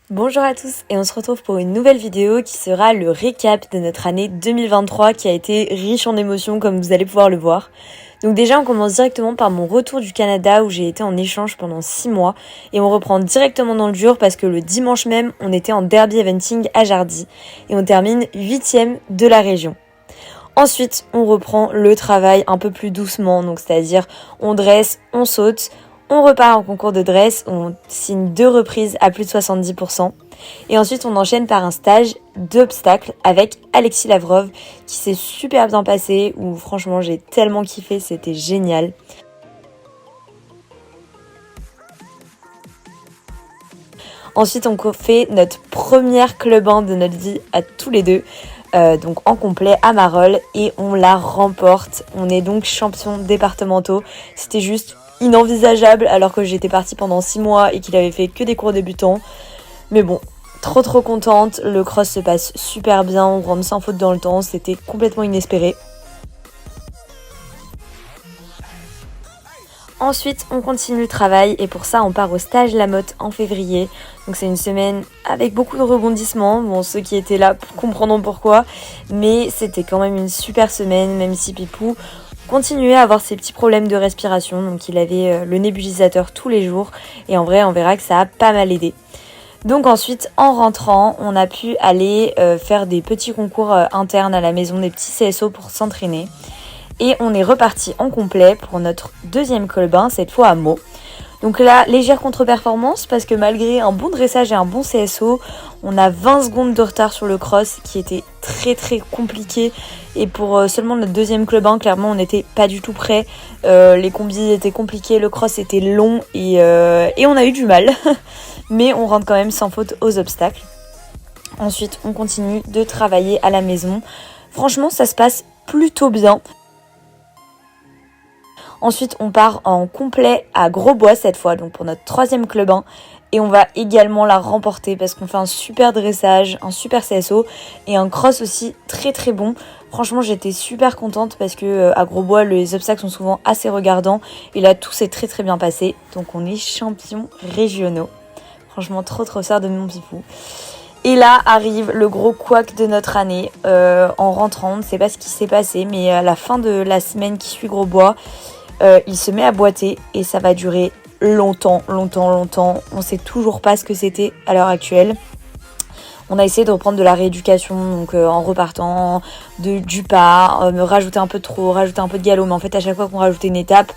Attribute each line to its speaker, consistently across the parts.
Speaker 1: Bonjour à tous et on se retrouve pour une nouvelle vidéo qui sera le récap de notre année 2023 qui a été riche en émotions comme vous allez pouvoir le voir. Donc déjà on commence directement par mon retour du Canada où j'ai été en échange pendant 6 mois et on reprend directement dans le dur parce que le dimanche même on était en derby eventing à Jardy et on termine 8e de la région. Ensuite on reprend le travail un peu plus doucement, donc c'est-à-dire on dresse, on saute. On repart en concours de dress, on signe 2 reprises à plus de 70%. Et ensuite, on enchaîne par un stage d'obstacles avec Alexis Lavrov qui s'est super bien passé, où franchement, j'ai tellement kiffé, c'était génial. Ensuite, on fait notre première club 1 de notre vie à tous les deux. Donc en complet à Marolles et on la remporte. On est donc champions départementaux. C'était juste inenvisageable alors que j'étais partie pendant 6 mois et qu'il avait fait que des cours débutants. Mais bon, trop contente. Le cross se passe super bien, on rentre sans faute dans le temps. C'était complètement inespéré. Ensuite, on continue le travail et pour ça, on part au stage Lamotte en février. Donc c'est une semaine avec beaucoup de rebondissements. Bon, ceux qui étaient là comprendront pourquoi. Mais c'était quand même une super semaine, même si Pipou continuait à avoir ses petits problèmes de respiration. Donc il avait le nébulisateur tous les jours. Et en vrai, on verra que ça a pas mal aidé. Donc ensuite, en rentrant, on a pu aller faire des petits concours internes à la maison, des petits CSO pour s'entraîner. Et on est reparti en complet pour notre deuxième col bain, cette fois à Meaux. Donc là, légère contre-performance parce que malgré un bon dressage et un bon CSO, on a 20 secondes de retard sur le cross qui était très compliqué. Et pour seulement notre deuxième club 1, clairement on n'était pas du tout prêts. Les combis étaient compliqués, le cross était long et on a eu du mal. Mais on rentre quand même sans faute aux obstacles. Ensuite, on continue de travailler à la maison. Franchement, ça se passe plutôt bien. Ensuite, on part en complet à Grosbois cette fois, donc pour notre troisième club 1. Et on va également la remporter parce qu'on fait un super dressage, un super CSO et un cross aussi très bon. Franchement, j'étais super contente parce que à Grosbois, les obstacles sont souvent assez regardants. Et là, tout s'est très bien passé. Donc on est champions régionaux. Franchement, trop fière de mon pipou. Et là arrive le gros couac de notre année. En rentrant, on ne sait pas ce qui s'est passé, mais à la fin de la semaine qui suit Grosbois, il se met à boiter et ça va durer longtemps. On sait toujours pas ce que c'était à l'heure actuelle. On a essayé de reprendre de la rééducation, donc en repartant du pas, me rajouter un peu rajouter un peu de galop, mais en fait à chaque fois qu'on rajoutait une étape,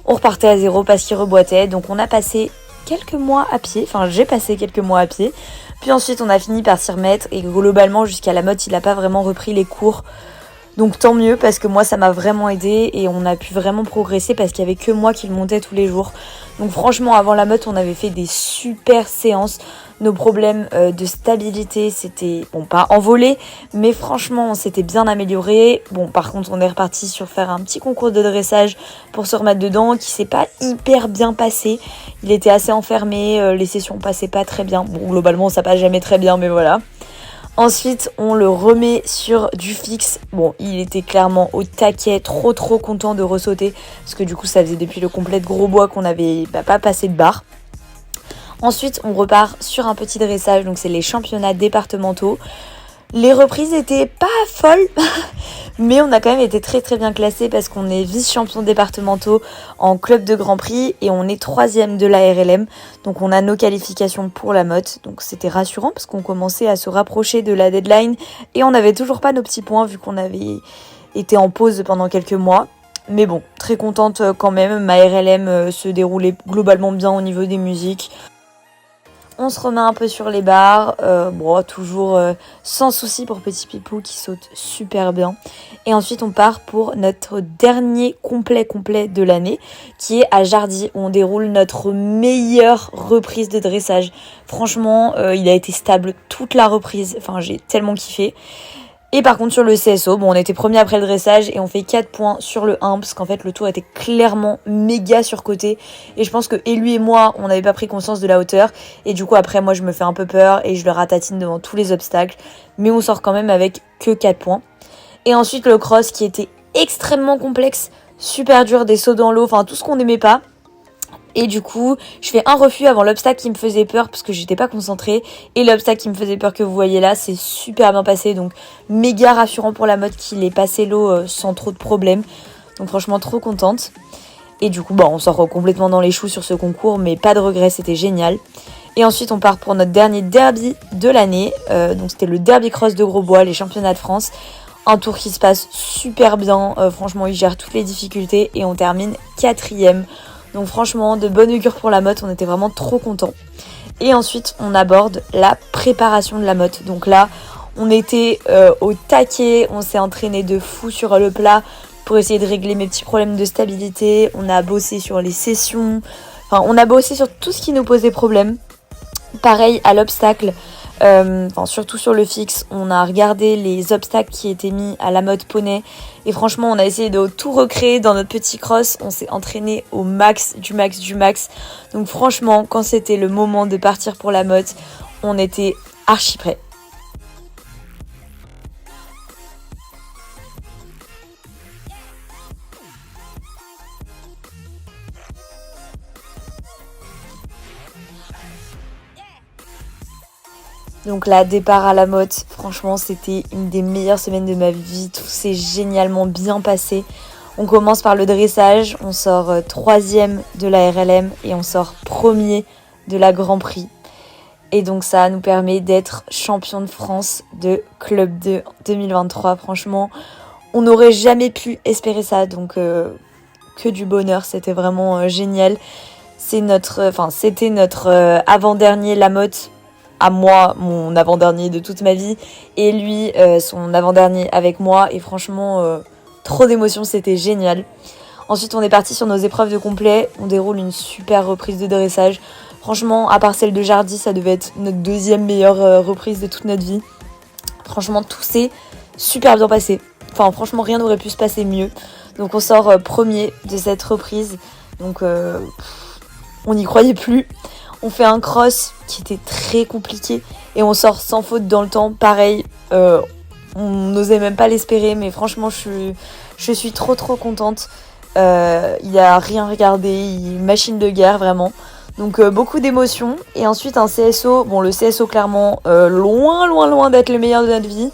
Speaker 1: on repartait à zéro parce qu'il reboitait. Donc on a passé quelques mois à pied, enfin j'ai passé quelques mois à pied. Puis ensuite on a fini par s'y remettre et globalement jusqu'à la mode il n'a pas vraiment repris les cours. Donc tant mieux parce que moi ça m'a vraiment aidé et on a pu vraiment progresser parce qu'il n'y avait que moi qui le montais tous les jours. Donc franchement avant la meute on avait fait des super séances. Nos problèmes de stabilité c'était, bon pas envolé, mais franchement on s'était bien amélioré. Bon par contre on est reparti sur faire un petit concours de dressage pour se remettre dedans qui s'est pas hyper bien passé. Il était assez enfermé, les sessions passaient pas très bien. Bon globalement ça passe jamais très bien mais voilà. Ensuite, on le remet sur du fixe. Bon, il était clairement au taquet, trop content de ressauter. Parce que du coup, ça faisait depuis le complet de Grosbois qu'on n'avait pas passé de barre. Ensuite, on repart sur un petit dressage. Donc, c'est les championnats départementaux. Les reprises étaient pas folles, mais on a quand même été très bien classés parce qu'on est vice-champion départementaux en club de Grand Prix et on est 3e de la RLM. Donc on a nos qualifications pour la motte. Donc c'était rassurant parce qu'on commençait à se rapprocher de la deadline et on n'avait toujours pas nos petits points vu qu'on avait été en pause pendant quelques mois. Mais bon, très contente quand même. Ma RLM se déroulait globalement bien au niveau des musiques. On se remet un peu sur les barres, toujours sans souci pour Petit Pipou qui saute super bien. Et ensuite on part pour notre dernier complet de l'année qui est à Jardy où on déroule notre meilleure reprise de dressage. Franchement, il a été stable toute la reprise, enfin j'ai tellement kiffé. Et par contre sur le CSO, on était premier après le dressage et on fait 4 points sur le 1 parce qu'en fait le tour était clairement méga surcoté et je pense que et lui et moi on n'avait pas pris conscience de la hauteur et du coup après moi je me fais un peu peur et je le ratatine devant tous les obstacles mais on sort quand même avec que 4 points. Et ensuite le cross qui était extrêmement complexe, super dur, des sauts dans l'eau, enfin tout ce qu'on n'aimait pas. Et du coup, je fais un refus avant l'obstacle qui me faisait peur parce que j'étais pas concentrée. Et l'obstacle qui me faisait peur que vous voyez là, c'est super bien passé. Donc méga rassurant pour la mode qu'il ait passé l'eau sans trop de problèmes. Donc franchement trop contente. Et du coup, on sort complètement dans les choux sur ce concours, mais pas de regret, c'était génial. Et ensuite, on part pour notre dernier derby de l'année. Donc c'était le derby cross de Grosbois, les championnats de France. Un tour qui se passe super bien. Franchement, il gère toutes les difficultés et on termine 4e. Donc franchement, de bonne augure pour la motte, on était vraiment trop contents. Et ensuite, on aborde la préparation de la motte. Donc là, on était au taquet, on s'est entraîné de fou sur le plat pour essayer de régler mes petits problèmes de stabilité. On a bossé sur les sessions, on a bossé sur tout ce qui nous posait problème. Pareil à l'obstacle, surtout sur le fixe, on a regardé les obstacles qui étaient mis à la mode poney et franchement on a essayé de tout recréer dans notre petit cross. On s'est entraîné au max du max du max, donc franchement quand c'était le moment de partir pour la mode, on était archi prêts. Donc là, départ à la motte, franchement c'était une des meilleures semaines de ma vie, tout s'est génialement bien passé. On commence par le dressage, on sort 3e de la RLM et on sort 1er de la Grand Prix. Et donc ça nous permet d'être champion de France de Club 2 2023. Franchement, on n'aurait jamais pu espérer ça, donc que du bonheur, c'était vraiment génial. C'était notre avant-dernier la motte. À moi, mon avant-dernier de toute ma vie, et lui, son avant-dernier avec moi, et franchement, trop d'émotions, c'était génial. Ensuite, on est parti sur nos épreuves de complet, on déroule une super reprise de dressage. Franchement, à part celle de Jardy, ça devait être notre 2e meilleure reprise de toute notre vie. Franchement, tout s'est super bien passé. Enfin, franchement, rien n'aurait pu se passer mieux. Donc, on sort 1er de cette reprise, donc on n'y croyait plus. On fait un cross qui était très compliqué et on sort sans faute dans le temps. Pareil, on n'osait même pas l'espérer, mais franchement, je suis trop contente. Il n'y a rien regardé, machine de guerre vraiment. Donc beaucoup d'émotions. Et ensuite un CSO, le CSO clairement loin d'être le meilleur de notre vie.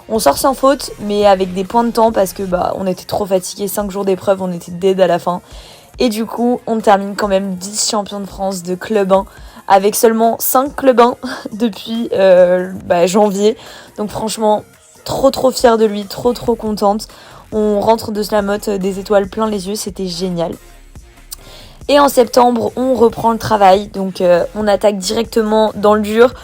Speaker 1: On sort sans faute, mais avec des points de temps parce que on était trop fatigués. 5 jours d'épreuve, on était dead à la fin. Et du coup, on termine quand même 10 champions de France de Club 1 avec seulement 5 Club 1 depuis janvier. Donc franchement, trop fière de lui, trop contente. On rentre de Slamotte des étoiles plein les yeux, c'était génial. Et en septembre, on reprend le travail. Donc on attaque directement dans le dur.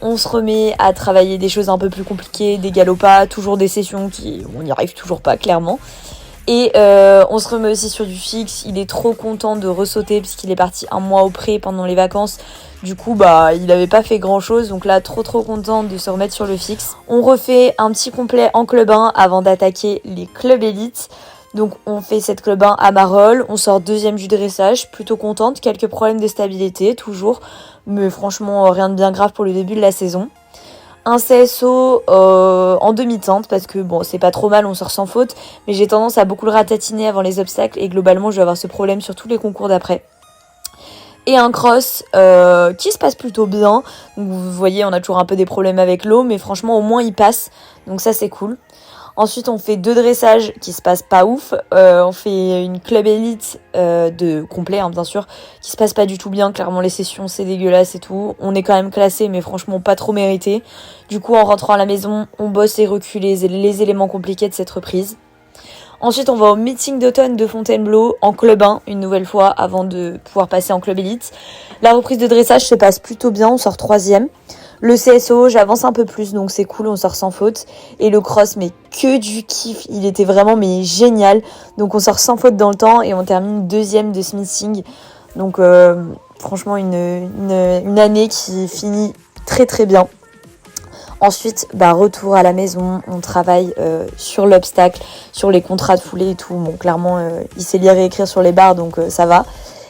Speaker 1: On se remet à travailler des choses un peu plus compliquées, des galopas, toujours des sessions on n'y arrive toujours pas clairement. Et on se remet aussi sur du fixe. Il est trop content de ressauter puisqu'il est parti un mois au pré pendant les vacances. Du coup, il n'avait pas fait grand chose. Donc là, trop content de se remettre sur le fixe. On refait un petit complet en club 1 avant d'attaquer les clubs élites. Donc on fait cette club 1 à Marolles. On sort 2e du dressage. Plutôt contente. Quelques problèmes de stabilité, toujours. Mais franchement, rien de bien grave pour le début de la saison. Un CSO en demi-teinte parce que c'est pas trop mal, on sort sans faute, mais j'ai tendance à beaucoup le ratatiner avant les obstacles et globalement je vais avoir ce problème sur tous les concours d'après. Et un cross qui se passe plutôt bien. Donc vous voyez, on a toujours un peu des problèmes avec l'eau, mais franchement au moins il passe, donc ça c'est cool. Ensuite on fait 2 dressages qui se passent pas ouf. On fait une club élite de complet bien sûr, qui se passe pas du tout bien. Clairement les sessions c'est dégueulasse et tout. On est quand même classé mais franchement pas trop mérité. Du coup en rentrant à la maison on bosse et recule les éléments compliqués de cette reprise. Ensuite on va au meeting d'automne de Fontainebleau en club 1 une nouvelle fois avant de pouvoir passer en club élite. La reprise de dressage se passe plutôt bien, on sort 3e. Le CSO, j'avance un peu plus, donc c'est cool, on sort sans faute. Et le cross, mais que du kiff, il était vraiment génial. Donc on sort sans faute dans le temps et on termine 2e de smithing. Donc franchement, une année qui finit très bien. Ensuite, retour à la maison, on travaille sur l'obstacle, sur les contrats de foulée et tout. Bon, clairement, il sait lire et écrire sur les barres, donc ça va.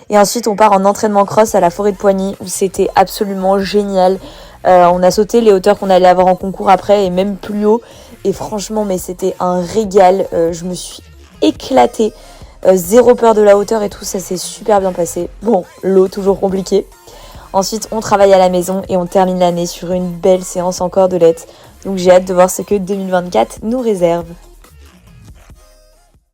Speaker 1: Et ensuite, on part en entraînement cross à la forêt de Poigny, où c'était absolument génial. On a sauté les hauteurs qu'on allait avoir en concours après et même plus haut. Et franchement, mais c'était un régal. Je me suis éclatée. Zéro peur de la hauteur et tout, ça s'est super bien passé. Bon, l'eau toujours compliquée. Ensuite, on travaille à la maison et on termine l'année sur une belle séance en cordelettes. Donc j'ai hâte de voir ce que 2024 nous réserve.